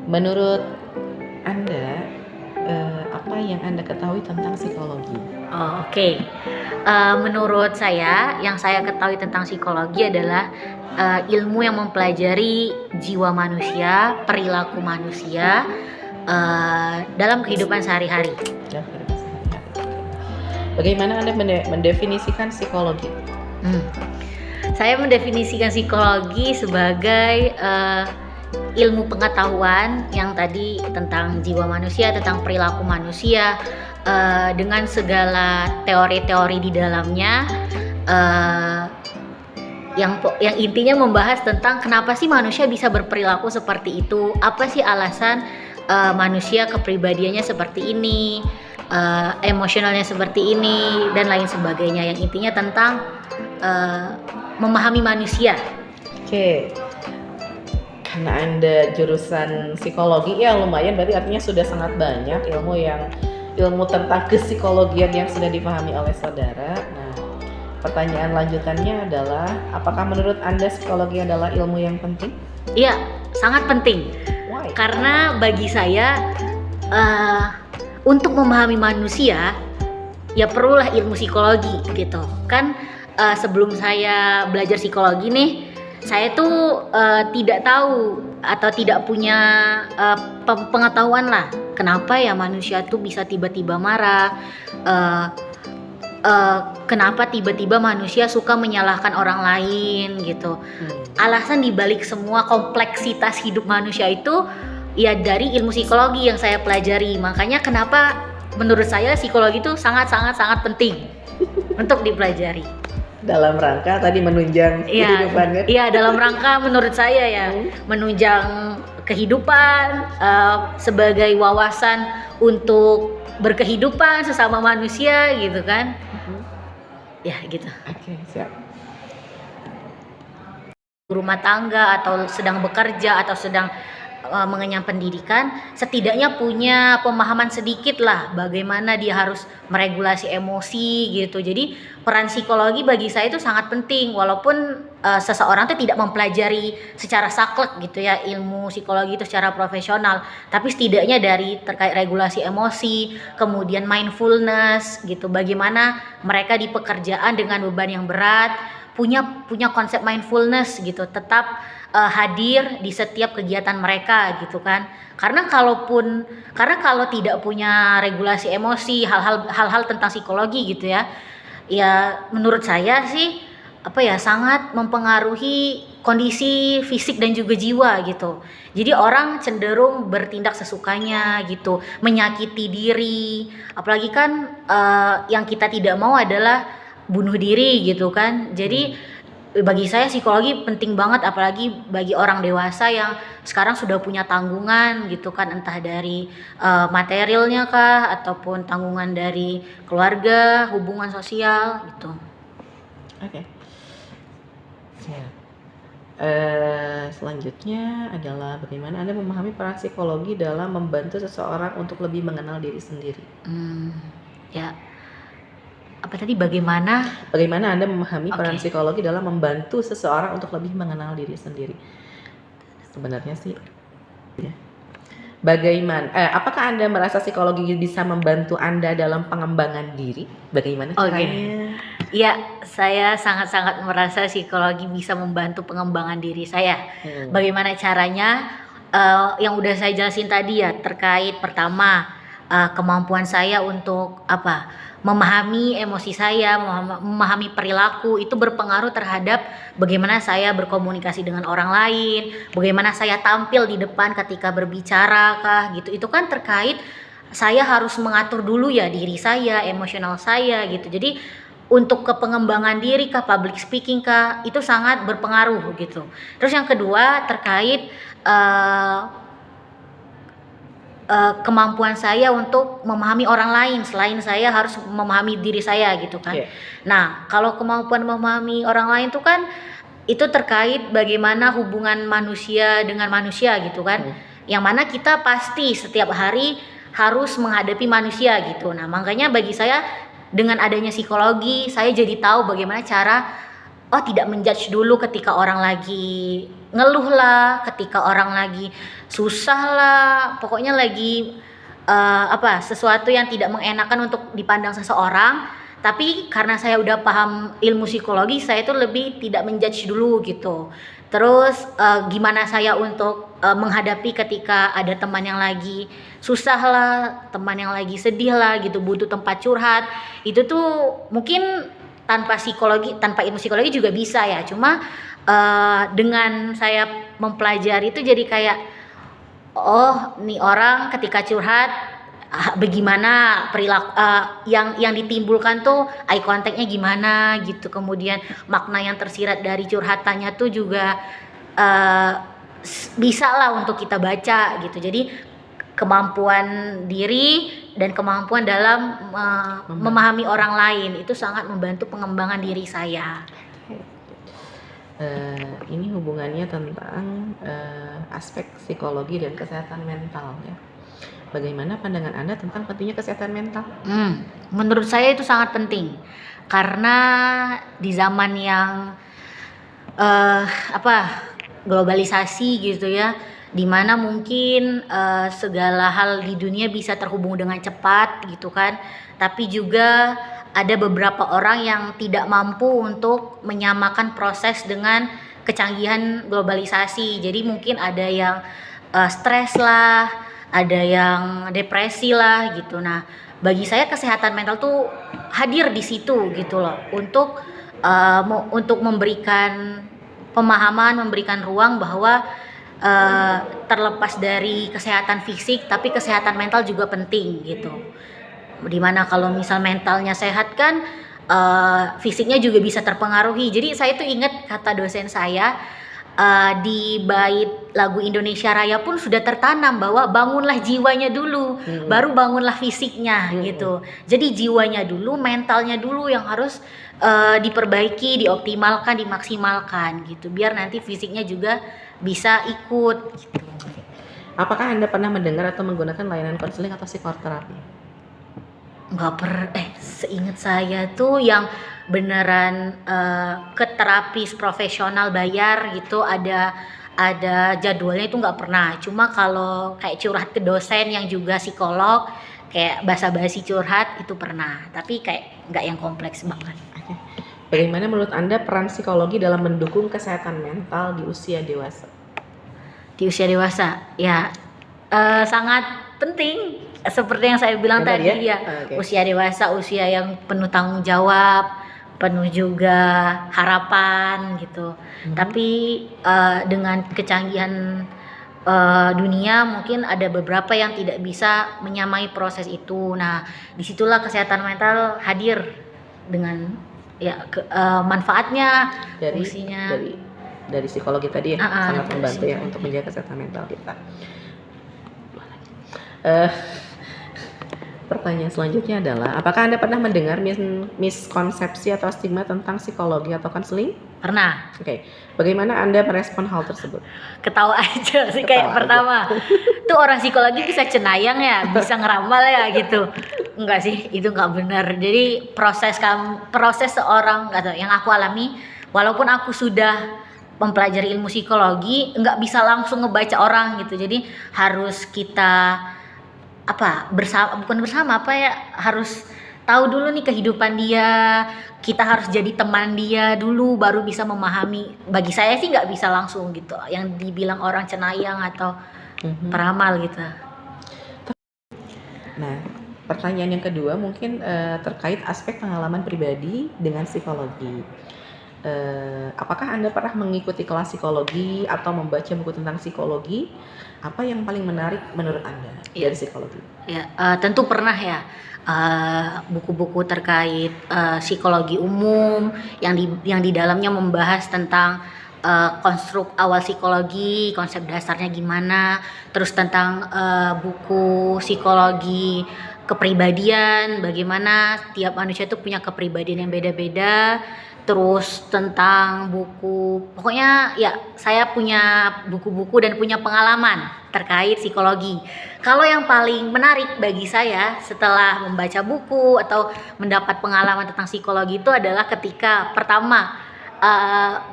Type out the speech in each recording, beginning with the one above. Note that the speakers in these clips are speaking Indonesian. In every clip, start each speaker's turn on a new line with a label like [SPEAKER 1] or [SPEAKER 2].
[SPEAKER 1] Menurut Anda, apa yang Anda ketahui tentang psikologi?
[SPEAKER 2] Oh, oke. Menurut saya, yang saya ketahui tentang psikologi adalah ilmu yang mempelajari jiwa manusia, perilaku manusia dalam kehidupan sehari-hari.
[SPEAKER 1] Dalam kehidupan sehari-hari. Bagaimana Anda mendefinisikan psikologi?
[SPEAKER 2] Saya mendefinisikan psikologi sebagai ilmu pengetahuan yang tadi tentang jiwa manusia, tentang perilaku manusia, dengan segala teori-teori di dalamnya, yang intinya membahas tentang kenapa sih manusia bisa berperilaku seperti itu, apa sih alasan manusia kepribadiannya seperti ini, emosionalnya seperti ini, dan lain sebagainya, yang intinya tentang memahami manusia.
[SPEAKER 1] Oke. Karena Anda jurusan psikologi, ya lumayan, berarti artinya sudah sangat banyak ilmu tentang psikologian yang sudah dipahami oleh saudara. Nah, pertanyaan lanjutannya adalah, apakah menurut Anda psikologi adalah ilmu yang penting?
[SPEAKER 2] Iya, sangat penting.
[SPEAKER 1] Why?
[SPEAKER 2] Karena bagi saya untuk memahami manusia ya perlulah ilmu psikologi gitu kan. Sebelum saya belajar psikologi nih, saya tuh tidak tahu atau tidak punya pengetahuan lah kenapa ya manusia tuh bisa tiba-tiba marah, kenapa tiba-tiba manusia suka menyalahkan orang lain gitu. Alasan dibalik semua kompleksitas hidup manusia itu ya dari ilmu psikologi yang saya pelajari. Makanya kenapa menurut saya psikologi itu sangat penting untuk dipelajari.
[SPEAKER 1] Dalam rangka tadi menunjang kehidupannya.
[SPEAKER 2] Iya, dalam rangka menurut saya ya menunjang kehidupan, sebagai wawasan untuk berkehidupan sesama manusia gitu kan. Ya gitu.
[SPEAKER 1] Oke, siap.
[SPEAKER 2] Rumah tangga atau sedang bekerja atau sedang mengenyam pendidikan, setidaknya punya pemahaman sedikit lah bagaimana dia harus meregulasi emosi gitu. Jadi peran psikologi bagi saya itu sangat penting, walaupun seseorang itu tidak mempelajari secara saklek gitu ya ilmu psikologi itu secara profesional, tapi setidaknya dari terkait regulasi emosi, kemudian mindfulness gitu, bagaimana mereka di pekerjaan dengan beban yang berat punya konsep mindfulness gitu, tetap hadir di setiap kegiatan mereka gitu kan. Karena kalau tidak punya regulasi emosi, hal-hal tentang psikologi gitu ya menurut saya sih sangat mempengaruhi kondisi fisik dan juga jiwa gitu. Jadi orang cenderung bertindak sesukanya gitu, menyakiti diri, apalagi kan yang kita tidak mau adalah bunuh diri gitu kan. Jadi bagi saya psikologi penting banget, apalagi bagi orang dewasa yang sekarang sudah punya tanggungan gitu kan, entah dari materialnya kah ataupun tanggungan dari keluarga, hubungan sosial gitu.
[SPEAKER 1] Oke. Siap. Selanjutnya adalah bagaimana Anda memahami peran psikologi dalam membantu seseorang untuk lebih mengenal diri sendiri.
[SPEAKER 2] Ya. Apa tadi, bagaimana
[SPEAKER 1] Anda memahami peran psikologi dalam membantu seseorang untuk lebih mengenal diri sendiri? Sebenarnya sih ya. Bagaimana apakah Anda merasa psikologi bisa membantu Anda dalam pengembangan diri? Bagaimana caranya?
[SPEAKER 2] Iya, saya sangat merasa psikologi bisa membantu pengembangan diri saya. Bagaimana caranya? Yang udah saya jelasin tadi ya, terkait pertama kemampuan saya untuk memahami emosi saya, memahami perilaku, itu berpengaruh terhadap bagaimana saya berkomunikasi dengan orang lain, bagaimana saya tampil di depan ketika berbicara kah gitu. Itu kan terkait saya harus mengatur dulu ya diri saya, emosional saya gitu. Jadi untuk ke pengembangan diri kah, public speaking kah, itu sangat berpengaruh gitu. Terus yang kedua terkait kemampuan saya untuk memahami orang lain selain saya harus memahami diri saya gitu kan. Nah, kalau kemampuan memahami orang lain tuh kan itu terkait bagaimana hubungan manusia dengan manusia gitu kan. Yang mana kita pasti setiap hari harus menghadapi manusia gitu. Nah, makanya bagi saya dengan adanya psikologi, saya jadi tahu bagaimana cara tidak menjudge dulu ketika orang lagi ngeluh lah, ketika orang lagi susah lah, pokoknya lagi sesuatu yang tidak mengenakan untuk dipandang seseorang. Tapi karena saya udah paham ilmu psikologi, saya itu lebih tidak menjudge dulu gitu. Terus gimana saya untuk menghadapi ketika ada teman yang lagi susah lah, teman yang lagi sedih lah gitu, butuh tempat curhat. Itu tuh mungkin tanpa ilmu psikologi juga bisa ya. Cuma dengan saya mempelajari itu jadi kayak, oh nih orang ketika curhat bagaimana perilaku yang ditimbulkan tuh, eye contactnya gimana gitu, kemudian makna yang tersirat dari curhatannya tuh juga bisa lah untuk kita baca gitu. Jadi kemampuan diri dan kemampuan dalam memahami orang lain itu sangat membantu pengembangan diri saya.
[SPEAKER 1] Ini hubungannya tentang aspek psikologi dan kesehatan mental ya. Bagaimana pandangan Anda tentang pentingnya kesehatan mental?
[SPEAKER 2] Menurut saya itu sangat penting karena di zaman yang globalisasi gitu ya, dimana mungkin segala hal di dunia bisa terhubung dengan cepat gitu kan, tapi juga ada beberapa orang yang tidak mampu untuk menyamakan proses dengan kecanggihan globalisasi. Jadi mungkin ada yang stres lah, ada yang depresi lah gitu. Nah, bagi saya kesehatan mental tuh hadir di situ gitu loh, untuk memberikan pemahaman, memberikan ruang bahwa terlepas dari kesehatan fisik, tapi kesehatan mental juga penting gitu. Dimana kalau misal mentalnya sehat kan fisiknya juga bisa terpengaruhi. Jadi saya tuh ingat kata dosen saya, di bait lagu Indonesia Raya pun sudah tertanam bahwa bangunlah jiwanya dulu, baru bangunlah fisiknya gitu. Jadi jiwanya dulu, mentalnya dulu yang harus diperbaiki, dioptimalkan, dimaksimalkan gitu, biar nanti fisiknya juga bisa ikut gitu.
[SPEAKER 1] Apakah Anda pernah mendengar atau menggunakan layanan konseling atau psikoterapi?
[SPEAKER 2] Seingat saya tuh yang beneran ke terapis profesional bayar gitu, ada jadwalnya itu nggak pernah. Cuma kalau kayak curhat ke dosen yang juga psikolog, kayak basa-basi curhat itu pernah, tapi kayak nggak yang kompleks banget.
[SPEAKER 1] Bagaimana menurut Anda peran psikologi dalam mendukung kesehatan mental di usia dewasa?
[SPEAKER 2] Di usia dewasa ya sangat penting, seperti yang saya bilang tadi ya. Okay. Usia dewasa, usia yang penuh tanggung jawab, penuh juga harapan gitu. Tapi dengan kecanggihan dunia mungkin ada beberapa yang tidak bisa menyamai proses itu. Nah, disitulah kesehatan mental hadir dengan manfaatnya, fungsinya.
[SPEAKER 1] Dari psikologi tadi ya, sangat membantu ya untuk menjaga kesehatan mental kita. Pertanyaan selanjutnya adalah, apakah Anda pernah mendengar miskonsepsi atau stigma tentang psikologi atau konseling?
[SPEAKER 2] Pernah.
[SPEAKER 1] Oke. Bagaimana Anda merespon hal tersebut?
[SPEAKER 2] Ketawa aja sih, kayak pertama. Tuh orang psikologi bisa cenayang ya, bisa ngeramal ya gitu. Enggak sih, itu enggak benar. Jadi proses seorang yang aku alami, walaupun aku sudah mempelajari ilmu psikologi, enggak bisa langsung ngebaca orang gitu. Jadi harus kita harus tahu dulu nih kehidupan dia, kita harus jadi teman dia dulu baru bisa memahami. Bagi saya sih nggak bisa langsung gitu yang dibilang orang cenayang atau peramal gitu.
[SPEAKER 1] Nah, pertanyaan yang kedua mungkin terkait aspek pengalaman pribadi dengan psikologi. Apakah Anda pernah mengikuti kelas psikologi atau membaca buku tentang psikologi? Apa yang paling menarik menurut Anda dari psikologi?
[SPEAKER 2] Ya, tentu pernah ya. Buku-buku terkait psikologi umum yang di dalamnya membahas tentang konstruk awal psikologi, konsep dasarnya gimana, terus tentang buku psikologi kepribadian, bagaimana tiap manusia itu punya kepribadian yang beda-beda. Terus tentang buku, pokoknya ya saya punya buku-buku dan punya pengalaman terkait psikologi. Kalau yang paling menarik bagi saya setelah membaca buku atau mendapat pengalaman tentang psikologi itu adalah ketika pertama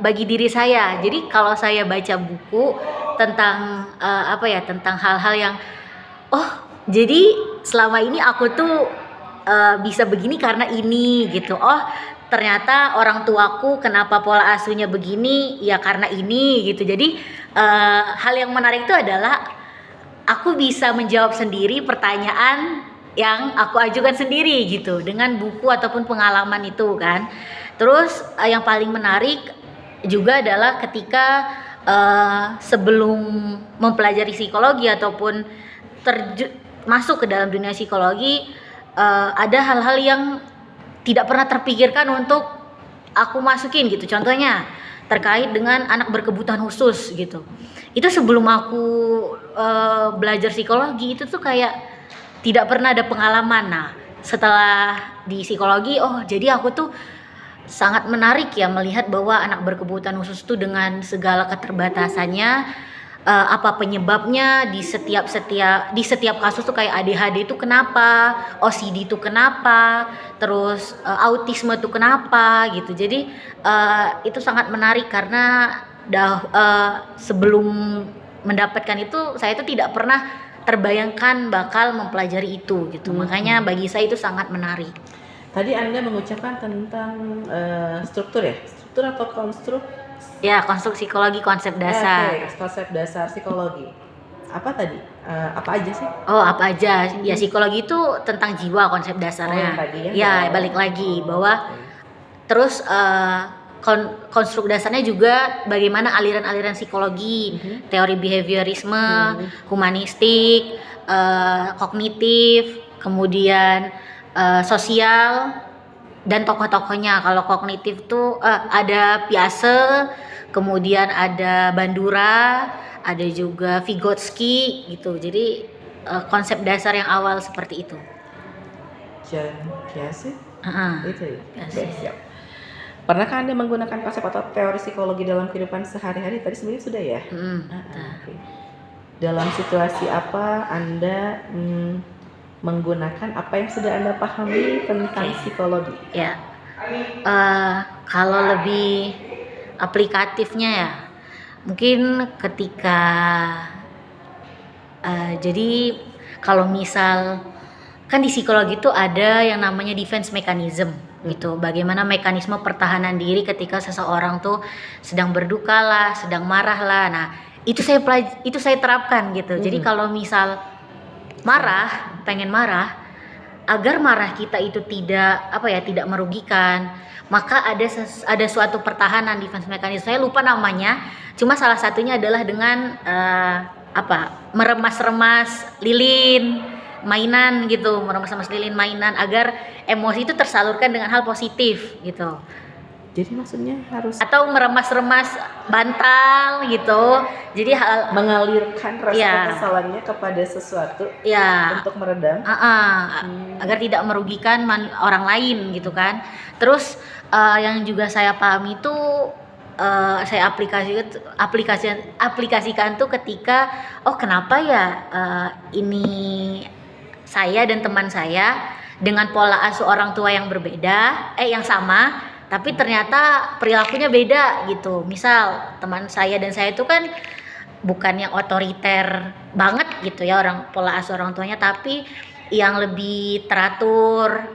[SPEAKER 2] bagi diri saya. Jadi kalau saya baca buku tentang tentang hal-hal yang oh jadi selama ini aku tuh bisa begini karena ini gitu. Oh ternyata orang tuaku kenapa pola asuhnya begini ya karena ini gitu. Jadi hal yang menarik itu adalah aku bisa menjawab sendiri pertanyaan yang aku ajukan sendiri gitu dengan buku ataupun pengalaman itu kan. Terus yang paling menarik juga adalah ketika sebelum mempelajari psikologi ataupun masuk ke dalam dunia psikologi, ada hal-hal yang tidak pernah terpikirkan untuk aku masukin gitu. Contohnya terkait dengan anak berkebutuhan khusus gitu. Itu sebelum aku belajar psikologi itu tuh kayak tidak pernah ada pengalaman. Nah, setelah di psikologi, oh jadi aku tuh sangat menarik ya melihat bahwa anak berkebutuhan khusus itu dengan segala keterbatasannya, apa penyebabnya di setiap kasus tuh kayak ADHD itu kenapa, OCD itu kenapa, terus autisme itu kenapa gitu. Jadi itu sangat menarik karena sebelum mendapatkan itu saya itu tidak pernah terbayangkan bakal mempelajari itu gitu. Makanya bagi saya itu sangat menarik.
[SPEAKER 1] Tadi Anda mengucapkan tentang struktur ya? Struktur atau konstruk?
[SPEAKER 2] Ya, konstruk psikologi konsep dasar.
[SPEAKER 1] Oke, konsep dasar psikologi. Apa tadi? Apa aja sih?
[SPEAKER 2] Oh, apa aja? Ya, psikologi itu tentang jiwa konsep dasarnya.
[SPEAKER 1] yang tadi ya?
[SPEAKER 2] Ya, balik lagi bahwa terus konstruk dasarnya juga bagaimana aliran-aliran psikologi, teori behaviorisme, humanistik, kognitif, kemudian sosial dan tokoh-tokohnya. Kalau kognitif tuh ada Piaget, kemudian ada Bandura, ada juga Vygotsky gitu. Jadi konsep dasar yang awal seperti itu.
[SPEAKER 1] Piaget? Itu ya?
[SPEAKER 2] Piaget.
[SPEAKER 1] Siap. Pernahkah Anda menggunakan konsep atau teori psikologi dalam kehidupan sehari-hari? Tadi sebenarnya sudah ya? Okay. Dalam situasi apa Anda menggunakan apa yang sudah Anda pahami tentang psikologi?
[SPEAKER 2] Ya, kalau lebih aplikatifnya ya, mungkin ketika jadi kalau misal kan di psikologi itu ada yang namanya defense mechanism gitu. Bagaimana mekanisme pertahanan diri ketika seseorang tuh sedang berduka lah, sedang marah lah. Nah, itu saya terapkan gitu. Jadi kalau misal pengen marah, agar marah kita itu tidak merugikan, maka ada suatu pertahanan defense mechanism. Saya lupa namanya. Cuma salah satunya adalah dengan meremas-remas lilin mainan gitu, meremas-remas lilin mainan agar emosi itu tersalurkan dengan hal positif gitu.
[SPEAKER 1] Jadi maksudnya harus
[SPEAKER 2] atau meremas-remas bantal gitu. Jadi
[SPEAKER 1] mengalirkan rasa kekesalannya kepada sesuatu untuk meredam
[SPEAKER 2] agar tidak merugikan orang lain gitu kan. Terus yang juga saya pahami itu saya aplikasikan tuh ketika kenapa ya ini saya dan teman saya dengan pola asuh orang tua yang berbeda yang sama tapi ternyata perilakunya beda gitu. Misal teman saya dan saya itu kan bukan yang otoriter banget gitu ya pola asuh orang tuanya, tapi yang lebih teratur,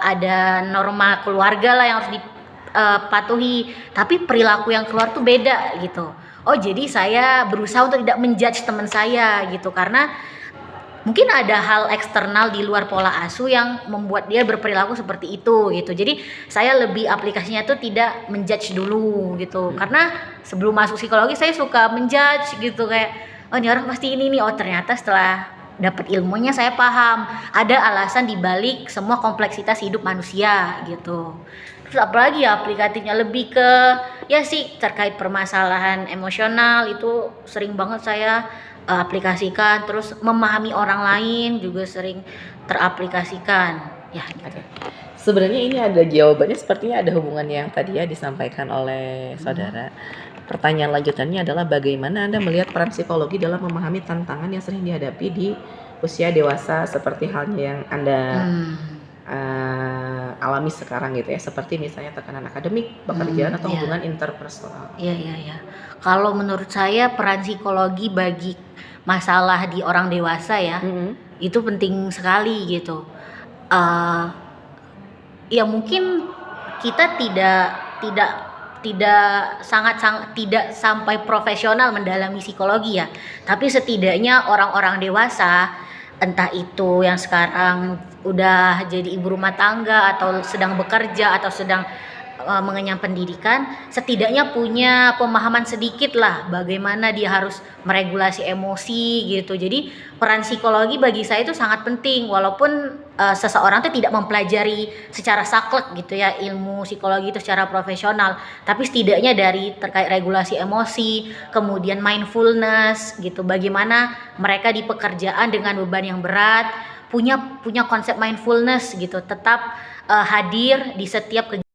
[SPEAKER 2] ada norma keluarga lah yang harus dipatuhi, tapi perilaku yang keluar tuh beda gitu. Oh jadi saya berusaha untuk tidak menjudge teman saya gitu, karena mungkin ada hal eksternal di luar pola asuh yang membuat dia berperilaku seperti itu gitu. Jadi saya lebih aplikasinya tuh tidak menjudge dulu gitu. Karena sebelum masuk psikologi saya suka menjudge gitu, kayak ini orang pasti ini nih. Oh ternyata setelah dapat ilmunya saya paham ada alasan dibalik semua kompleksitas hidup manusia gitu. Terus apalagi ya aplikatifnya lebih ke terkait permasalahan emosional itu sering banget saya aplikasikan. Terus memahami orang lain juga sering teraplikasikan ya gitu.
[SPEAKER 1] Sebenarnya ini ada jawabannya, sepertinya ada hubungan yang tadi ya disampaikan oleh saudara. Pertanyaan lanjutannya adalah bagaimana Anda melihat peran psikologi dalam memahami tantangan yang sering dihadapi di usia dewasa seperti halnya yang alami sekarang gitu ya, seperti misalnya tekanan akademik, pekerjaan, atau
[SPEAKER 2] Iya.
[SPEAKER 1] hubungan interpersonal?
[SPEAKER 2] Iya, iya, iya. Kalau menurut saya peran psikologi bagi masalah di orang dewasa ya,
[SPEAKER 1] Mhm.
[SPEAKER 2] itu penting sekali gitu. Eh, Ya mungkin kita tidak tidak sampai profesional mendalami psikologi ya, tapi setidaknya orang-orang dewasa, entah itu yang sekarang udah jadi ibu rumah tangga atau sedang bekerja atau sedang mengenyam pendidikan, setidaknya punya pemahaman sedikit lah bagaimana dia harus meregulasi emosi gitu. Jadi peran psikologi bagi saya itu sangat penting, walaupun seseorang itu tidak mempelajari secara saklek gitu ya ilmu psikologi itu secara profesional, tapi setidaknya dari terkait regulasi emosi, kemudian mindfulness gitu, bagaimana mereka di pekerjaan dengan beban yang berat punya konsep mindfulness gitu, tetap hadir di setiap kegiatan